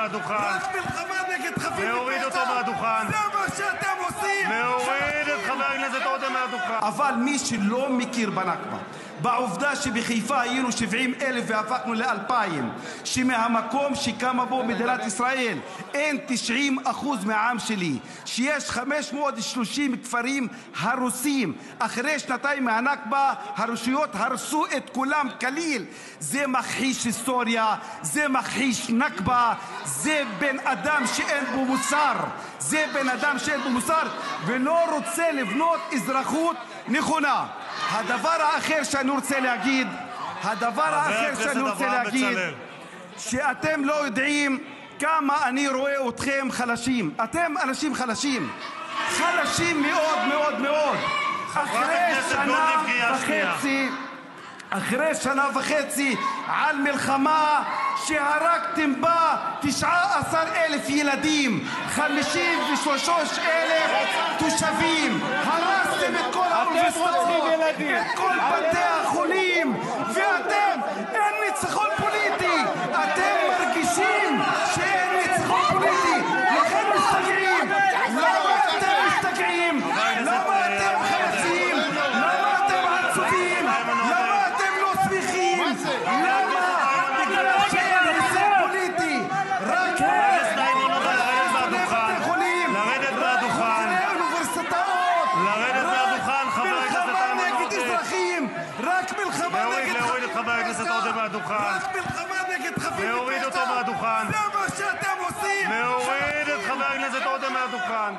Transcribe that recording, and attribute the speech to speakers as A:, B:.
A: מהדוכן.
B: רק מלחמה נגד חפים מפשע.
A: להוריד אותו מהדוכן.
B: זה מה שאתם עושים.
A: להוריד את חבר הכנסת עודה מהדוכן.
C: אבל מי שלא מכיר בנכבה, בעובדה שבחיפה היינו 70,000 והפכנו ל2,000, שמהמקום שקמה בו מדינת ישראל אין 90% מהעם שלי, שיש 530 כפרים הרוסים, אחרי שנתיים מהנכבה הרשויות הרסו את כולם כליל. זה מכחיש היסטוריה, זה מכחיש נכבה, זה בן אדם שאין בו מוסר, זה בן אדם שאין בו מוסר ולא רוצה לבנות אזרחות נכונה. הדבר האחר שאני רוצה להגיד, שאתם לא יודעים כמה אני רואה אתכם חלשים. אתם אנשים חלשים מאוד מאוד מאוד. אחרי שנה וחצי על מלחמה שהרגתם בה 19,000 ילדים, 53,000 תושבים, הרסתם את כל האוניברסיטאות, את כל בתי החולים, ואתם, אין ניצחון פוליטי. אתם מרגישים שאין ניצחון פוליטי, לכן משתגעים. למה אתם משתגעים? למה אתם חלשים? למה אתם עצובים? למה אתם לא שמחים? למה? בגלל שאין הישג פוליטי. רק בתי חולים, אוניברסיטאות, מלחמה נגד אזרחים, רק מלחמה נגד
A: להוריד את חבר הכנסת עודה מהדוכן.
B: רק מלחמה נגד חפים
A: להוריד אותו
B: מפשע.
A: מהדוכן.
B: זה מה שאתם עושים.
A: להוריד את חבר הכנסת עודה מהדוכן.